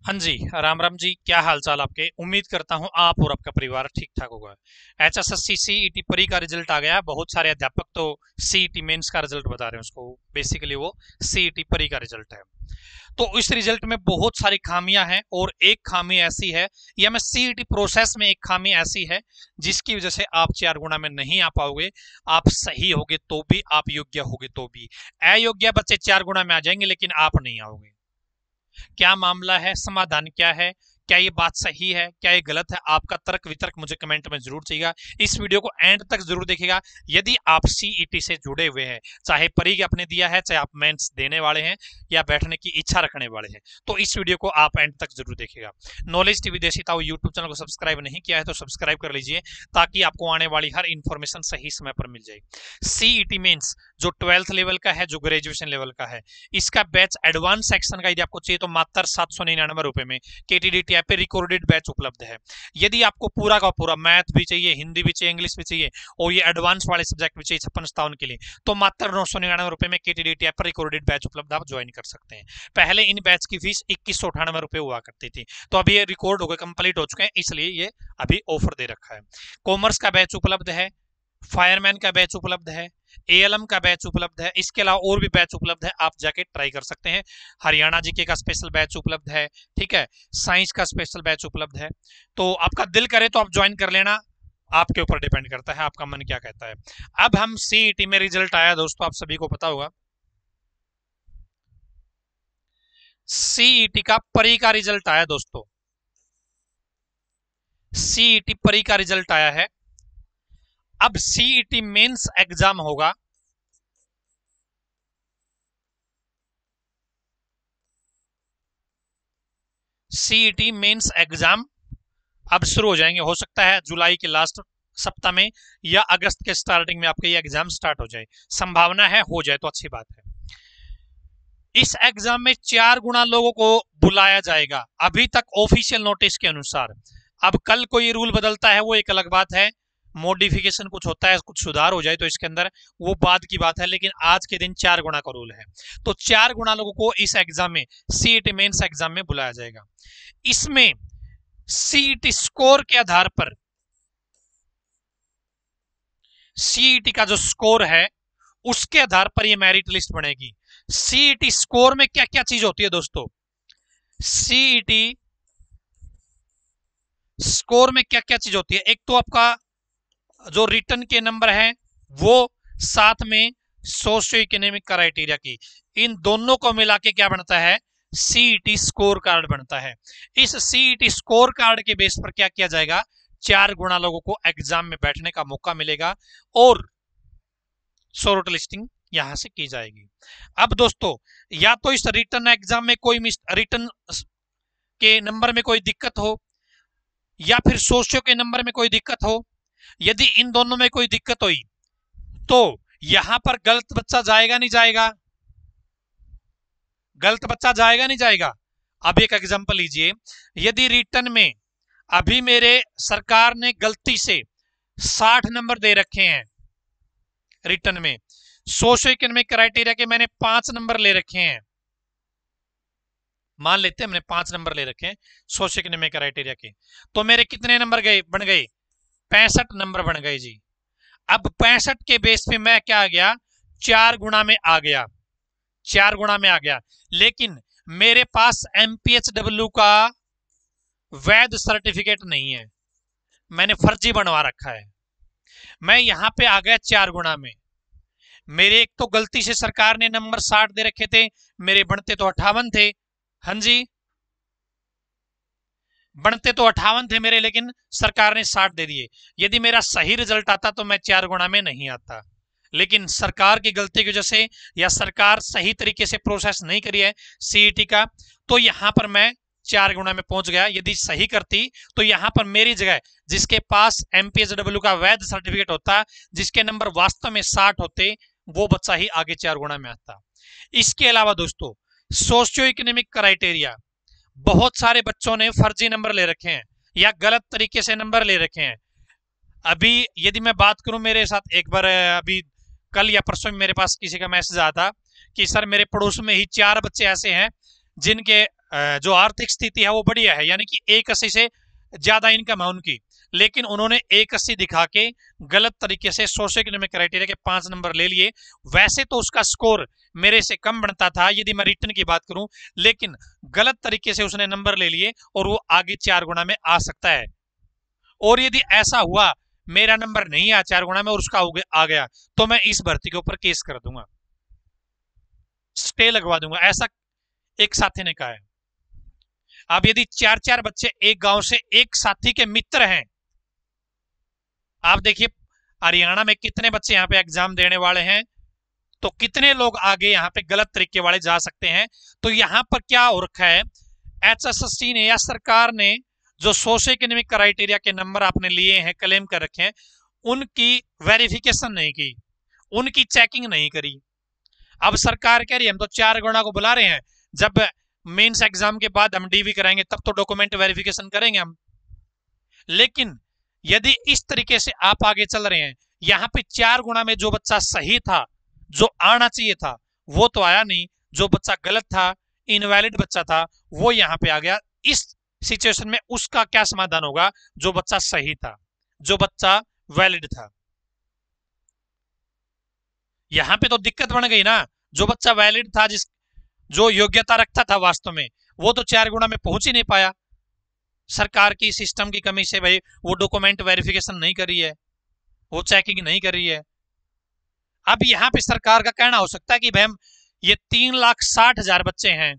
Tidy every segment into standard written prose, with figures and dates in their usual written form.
हाँ जी, राम राम जी। क्या हाल चाल आपके? उम्मीद करता हूँ आप और आपका परिवार ठीक ठाक होगा। एचएसएससी सीईटी परी का रिजल्ट आ गया। बहुत सारे अध्यापक तो सीईटी मेंस का रिजल्ट बता रहे हैं उसको। बेसिकली वो सीईटी परी का रिजल्ट है। तो इस रिजल्ट में बहुत सारी खामियां हैं और एक खामी ऐसी है, या मैं सीईटी प्रोसेस में एक खामी ऐसी है जिसकी वजह से आप 4 गुणा में नहीं आ पाओगे। आप सही होगे तो भी, आप योग्य होगे तो भी। अयोग्य बच्चे 4 गुणा में आ जाएंगे लेकिन आप नहीं आओगे। क्या मामला है? समाधान क्या है? क्या ये बात सही है, क्या ये गलत है? आपका तर्क वितर्क मुझे कमेंट में जरूर चाहिए। इस वीडियो को एंड तक जरूर देखिएगा। यदि आप सीईटी से जुड़े हुए हैं, चाहे परी आपने दिया है, चाहे आप मेंस देने वाले हैं या बैठने की इच्छा रखने वाले हैं, तो इस वीडियो को आप एंड तक जरूर देखिएगा। नॉलेज टीवी देशिताओ यूट्यूब चैनल को सब्सक्राइब नहीं किया है तो सब्सक्राइब कर लीजिए, ताकि आपको आने वाली हर इंफॉर्मेशन सही समय पर मिल जाए। सीईटी मेंस जो 12th लेवल का है, जो ग्रेजुएशन लेवल का है, इसका बैच एडवांस सेक्शन का यदि आपको चाहिए तो मात्र 799 रुपए में केटीडीटी ऐप पे रिकॉर्डेड बैच उपलब्ध है। यदि आपको पूरा का पूरा मैथ भी चाहिए, हिंदी भी चाहिए, इंग्लिश भी चाहिए और ये एडवांस वाले सब्जेक्ट भी चाहिए 56-57 के लिए, तो मात्र 999 रुपए में केटीडीटी ऐप पर रिकॉर्डेड बैच उपलब्ध, आप ज्वाइन कर सकते हैं। पहले इन बैच की फीस 2198 रुपए हुआ करती थी, तो अभी ये रिकॉर्ड हो गए, कंप्लीट हो चुके हैं, इसलिए ये अभी ऑफर दे रखा है। कॉमर्स का बैच उपलब्ध है, फायरमैन का बैच उपलब्ध है, एएलएम का बैच उपलब्ध है, इसके अलावा और भी बैच उपलब्ध है, आप जाके ट्राई कर सकते हैं। हरियाणा जीके का स्पेशल बैच उपलब्ध है, ठीक है, साइंस का स्पेशल बैच उपलब्ध है। तो आपका दिल करे तो आप ज्वाइन कर लेना, आपके ऊपर डिपेंड करता है, आपका मन क्या कहता है। अब हम सीईटी में रिजल्ट आया दोस्तों, आप सभी को पता होगा। सीईटी का परी का रिजल्ट आया दोस्तों, सीईटी परी का रिजल्ट आया है। अब सीईटी मेंस एग्जाम होगा। सीईटी मेंस एग्जाम अब शुरू हो जाएंगे। हो सकता है जुलाई के लास्ट सप्ताह में या अगस्त के स्टार्टिंग में आपके ये एग्जाम स्टार्ट हो जाए। संभावना है हो जाए तो अच्छी बात है। इस एग्जाम में 4 गुणा लोगों को बुलाया जाएगा, अभी तक ऑफिशियल नोटिस के अनुसार। अब कल कोई रूल बदलता है वो एक अलग बात है, मॉडिफिकेशन कुछ होता है, कुछ सुधार हो जाए तो इसके अंदर, वो बाद की बात है, लेकिन आज के दिन 4 गुणा का रूल है। तो 4 गुणा लोगों को इस एग्जाम में, सीईटी मेंस एग्जाम में बुलाया जाएगा। इसमें सीईटी स्कोर के आधार पर, सीईटी का जो स्कोर है उसके आधार पर ये मेरिट लिस्ट बनेगी। सीईटी स्कोर में क्या क्या चीज होती है दोस्तों? सीईटी स्कोर में क्या क्या चीज होती है? एक तो आपका जो रिटर्न के नंबर है वो, साथ में सोशियो इकोनॉमिक क्राइटेरिया की, इन दोनों को मिला के क्या बनता है? सीईटी स्कोर कार्ड बनता है। इस सीईटी स्कोर कार्ड के बेस पर क्या किया जाएगा? 4 गुणा लोगों को एग्जाम में बैठने का मौका मिलेगा और शॉर्ट लिस्टिंग यहां से की जाएगी। अब दोस्तों, या तो इस रिटर्न एग्जाम में कोई रिटर्न के नंबर में कोई दिक्कत हो, या फिर सोशियो के नंबर में कोई दिक्कत हो। यदि इन दोनों में कोई दिक्कत हुई तो यहां पर गलत बच्चा जाएगा नहीं जाएगा? गलत बच्चा जाएगा नहीं जाएगा? अब एक एग्जांपल लीजिए, यदि रिटर्न में अभी मेरे सरकार ने गलती से 60 नंबर दे रखे हैं, रिटर्न में सोशियो इकोनॉमिक क्राइटेरिया के मैंने 5 नंबर ले रखे हैं, मान लेते हैं हमने 5 नंबर ले रखे हैं सोशियो इकोनॉमिक क्राइटेरिया के, तो मेरे कितने नंबर गए, बन गए 65 नंबर बन गए जी। अब 65 के बेस पे मैं क्या आ गया? 4 गुणा में आ गया, 4 गुणा में आ गया। लेकिन मेरे पास एमपीएचडब्ल्यू का वैध सर्टिफिकेट नहीं है, मैंने फर्जी बनवा रखा है। मैं यहां पे आ गया 4 गुणा में। मेरे एक तो गलती से सरकार ने नंबर 60 दे रखे थे, मेरे बनते तो 58 थे। हाँ जी, बनते तो 58 थे मेरे, लेकिन सरकार ने 60 दे दिए। यदि मेरा सही रिजल्ट आता तो मैं 4 गुणा में नहीं आता, लेकिन सरकार की गलती की वजह से, या सरकार सही तरीके से प्रोसेस नहीं करी है सीईटी का, तो यहां पर मैं 4 गुणा में पहुंच गया। यदि सही करती तो यहां पर मेरी जगह जिसके पास एमपीएचडब्ल्यू का वैध सर्टिफिकेट होता, जिसके नंबर वास्तव में 60 होते, वो बच्चा ही आगे 4 गुणा में आता। इसके अलावा दोस्तों, सोशियो इकोनॉमिक क्राइटेरिया, बहुत सारे बच्चों ने फर्जी नंबर ले रखे हैं या गलत तरीके से नंबर ले रखे हैं। अभी यदि मैं बात करूं, मेरे साथ एक बार अभी कल या परसों में मेरे पास किसी का मैसेज आया था कि सर मेरे पड़ोस में ही 4 बच्चे ऐसे हैं जिनके जो आर्थिक स्थिति है वो बढ़िया है, यानी कि 81 से ज्यादा इनकम है उनकी, लेकिन उन्होंने 81 दिखा के गलत तरीके से सोशो इकोनॉमिक क्राइटेरिया के 5 नंबर ले लिए। वैसे तो उसका स्कोर मेरे से कम बनता था यदि मैं रिटर्न की बात करूं, लेकिन गलत तरीके से उसने नंबर ले लिए और वो आगे 4 गुना में आ सकता है। और यदि ऐसा हुआ मेरा नंबर नहीं आया 4 गुना में और उसका आ गया, तो मैं इस भर्ती के ऊपर केस कर दूंगा, स्टे लगवा दूंगा, ऐसा एक साथी ने कहा है। अब यदि 4-4 बच्चे एक गांव से एक साथी के मित्र हैं, आप देखिए हरियाणा में कितने बच्चे यहाँ पे एग्जाम देने वाले हैं, तो कितने लोग आगे यहाँ पे गलत तरीके वाले जा सकते हैं। तो यहाँ पर क्या हो रखा है, HSSC ने या सरकार ने जो सोशो इकोनॉमिक क्राइटेरिया के नंबर आपने लिए हैं, क्लेम कर रखे हैं, उनकी वेरिफिकेशन नहीं की, उनकी चेकिंग नहीं करी। अब सरकार कह रही है हम तो 4 गुना को बुला रहे हैं, जब मेंस एग्जाम के बाद हम डीवी कराएंगे तब तो डॉक्यूमेंट वेरिफिकेशन करेंगे हम। लेकिन यदि इस तरीके से आप आगे चल रहे हैं, यहाँ पे 4 गुना में जो बच्चा सही था, जो आना चाहिए था, वो तो आया नहीं, जो बच्चा गलत था, इनवैलिड बच्चा था, वो यहाँ पे आ गया। इस सिचुएशन में उसका क्या समाधान होगा, जो बच्चा सही था, जो बच्चा वैलिड था। यहां पे तो दिक्कत बन गई ना, जो बच्चा वैलिड था, जो योग्यता रखता था वास्तव में, वो तो 4 गुना में पहुंच ही नहीं पाया। सरकार की सिस्टम की कमी से भाई वो डॉक्यूमेंट वेरिफिकेशन नहीं करी है, वो चेकिंग नहीं करी है। अब यहां पे सरकार का कहना हो सकता है कि भाई हम ये 3,60,000 बच्चे हैं,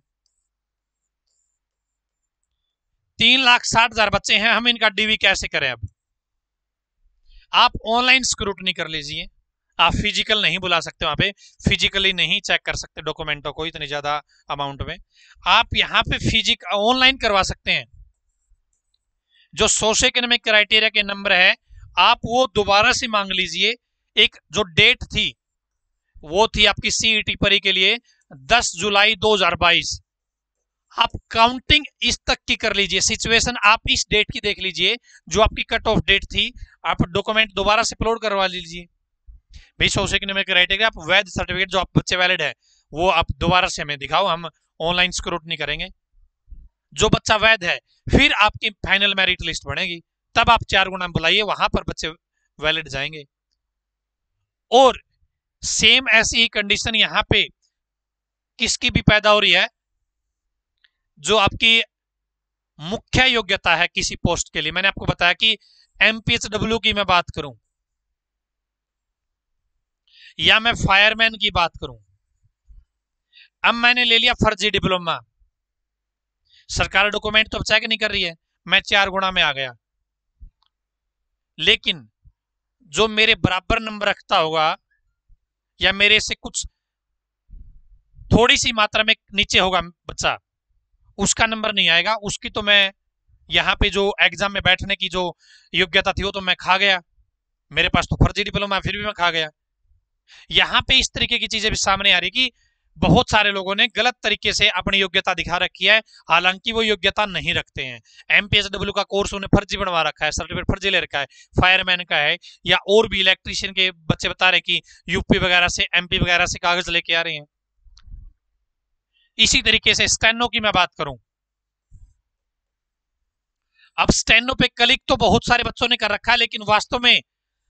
3,60,000 बच्चे हैं, हम इनका डीवी कैसे करें। अब आप ऑनलाइन स्क्रूटनी कर लीजिए, आप फिजिकल नहीं बुला सकते, वहां पे फिजिकली नहीं चेक कर सकते डॉक्यूमेंटों को इतनी ज्यादा अमाउंट में। आप यहाँ पे ऑनलाइन करवा सकते हैं। जो सोशो इकोनॉमिक क्राइटेरिया के नंबर है, आप वो दोबारा से मांग लीजिए। एक जो डेट थी वो थी आपकी सीईटी परी के लिए 10 जुलाई 2022। आप काउंटिंग इस तक की कर लीजिए, सिचुएशन आप इस डेट की देख लीजिए, जो आपकी कट ऑफ डेट थी, आप डॉक्यूमेंट दोबारा से अपलोड करवा लीजिए। भाई सोशो इकोनॉमिक क्राइटेरिया आप वैध सर्टिफिकेट जो आप बच्चे वैलिड है वो आप दोबारा से हमें दिखाओ, हम ऑनलाइन स्क्रूटनी करेंगे। जो बच्चा वैध है फिर आपकी फाइनल मेरिट लिस्ट बनेगी, तब आप 4 गुना बुलाइए, वहां पर बच्चे वैलिड जाएंगे। और सेम ऐसी ही कंडीशन यहां पे किसकी भी पैदा हो रही है, जो आपकी मुख्य योग्यता है किसी पोस्ट के लिए। मैंने आपको बताया कि MPHW की मैं बात करूं या मैं फायरमैन की बात करूं, अब मैंने ले लिया फर्जी डिप्लोमा, सरकार डॉक्यूमेंट तो चेक नहीं कर रही है, मैं 4 गुना में आ गया, लेकिन जो मेरे बराबर नंबर रखता होगा या मेरे से कुछ थोड़ी सी मात्रा में नीचे होगा बच्चा, उसका नंबर नहीं आएगा, उसकी तो मैं यहाँ पे जो एग्जाम में बैठने की जो योग्यता थी वो तो मैं खा गया, मेरे पास तो फर्जी डिप्लोमा फिर भी मैं खा गया। यहाँ पे इस तरीके की चीजें भी सामने आ रही कि बहुत सारे लोगों ने गलत तरीके से अपनी योग्यता दिखा रखी है, हालांकि वो योग्यता नहीं रखते हैं। MPHW का कोर्स उन्हें फर्जी बनवा रखा है, सर्टिफिकेट फर्जी ले रखा है, फायरमैन का है, या और भी इलेक्ट्रीशियन के बच्चे बता रहे कि यूपी वगैरह से MP वगैरह से कागज लेके आ रहे हैं। इसी तरीके से स्टेनो की मैं बात करूं, अब स्टेनो पे क्लिक तो बहुत सारे बच्चों ने कर रखा है, लेकिन वास्तव में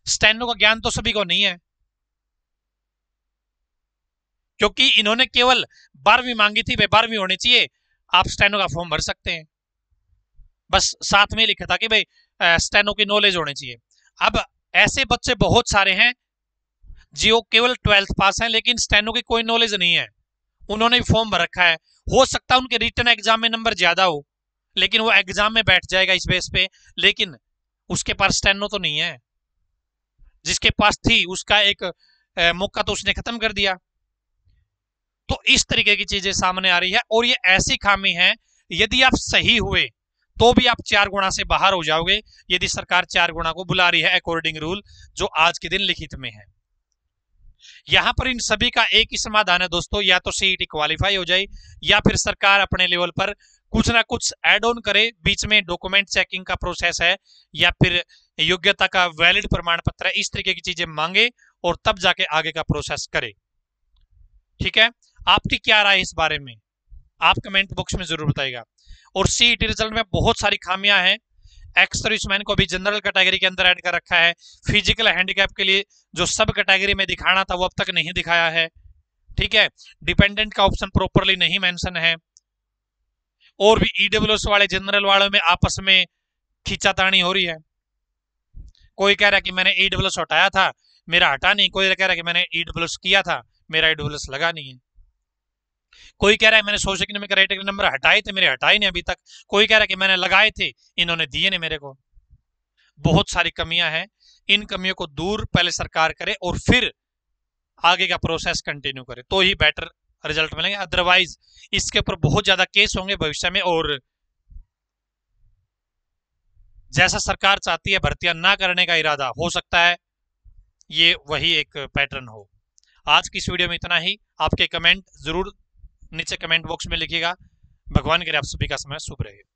स्टेनो का ज्ञान तो सभी को नहीं है, क्योंकि इन्होंने केवल 12वीं मांगी थी, भाई 12वीं होनी चाहिए, आप स्टेनो का फॉर्म भर सकते हैं, बस साथ में लिखा था कि भाई स्टेनो की नॉलेज होनी चाहिए। अब ऐसे बच्चे बहुत सारे हैं जो केवल 12th पास हैं, लेकिन स्टेनो की कोई नॉलेज नहीं है, उन्होंने भी फॉर्म भर रखा है। हो सकता है उनके रिटर्न एग्जाम में नंबर ज्यादा हो, लेकिन वो एग्जाम में बैठ जाएगा इस बेस पे, लेकिन उसके पास स्टेनो तो नहीं है, जिसके पास थी उसका एक मौका तो उसने खत्म कर दिया। तो इस तरीके की चीजें सामने आ रही है, और ये ऐसी खामी है, यदि आप सही हुए तो भी आप 4 गुना से बाहर हो जाओगे, यदि सरकार 4 गुना को बुला रही है अकॉर्डिंग रूल जो आज के दिन लिखित में है। यहां पर इन सभी का एक ही समाधान है दोस्तों, या तो सीईटी क्वालिफाई हो जाए, या फिर सरकार अपने लेवल पर कुछ ना कुछ एड ऑन करे, बीच में डॉक्यूमेंट चेकिंग का प्रोसेस है, या फिर योग्यता का वैलिड प्रमाण पत्र है, इस तरीके की चीजें मांगे और तब जाके आगे का प्रोसेस करे। ठीक है, आपकी क्या राय इस बारे में, आप कमेंट बॉक्स में जरूर बताइएगा। और सीईटी रिजल्ट में बहुत सारी खामियां हैं। एक्स सर्विसमैन को भी जनरल कैटेगरी के अंदर ऐड कर रखा है। फिजिकल हैंडीकैप के लिए जो सब कैटेगरी में दिखाना था वो अब तक नहीं दिखाया है। ठीक है, डिपेंडेंट का ऑप्शन प्रॉपरली नहीं मेंशन है। और भी ईडब्ल्यूएस वाले जनरल वालों में आपस में खींचातानी हो रही है। कोई कह रहा है कि मैंने ईडब्ल्यूएस हटाया था, मेरा हटा नहीं। कोई कह रहा है कि मैंने ईडब्ल्यूएस किया था, मेरा ईडब्ल्यूएस लगा नहीं है। कोई कह रहा है मैंने सोशल इकोनॉमिक क्राइटेरिया नंबर हटाए थे, मेरे हटाए नहीं अभी तक। कोई कह रहा है कि मैंने लगाए थे, इन्होंने दिए नहीं मेरे को। बहुत सारी कमियां हैं। इन कमियों को दूर पहले सरकार करे और फिर आगे का प्रोसेस कंटिन्यू करे, तो ही बेटर रिजल्ट मिलेंगे। अदरवाइज इसके ऊपर बहुत ज्यादा केस होंगे भविष्य में, और जैसा सरकार चाहती है भर्तियां ना करने का इरादा हो सकता है ये वही एक पैटर्न हो। आज की इस वीडियो में इतना ही। आपके कमेंट जरूर नीचे कमेंट बॉक्स में लिखिएगा। भगवान करे आप सभी का समय शुभ रहे।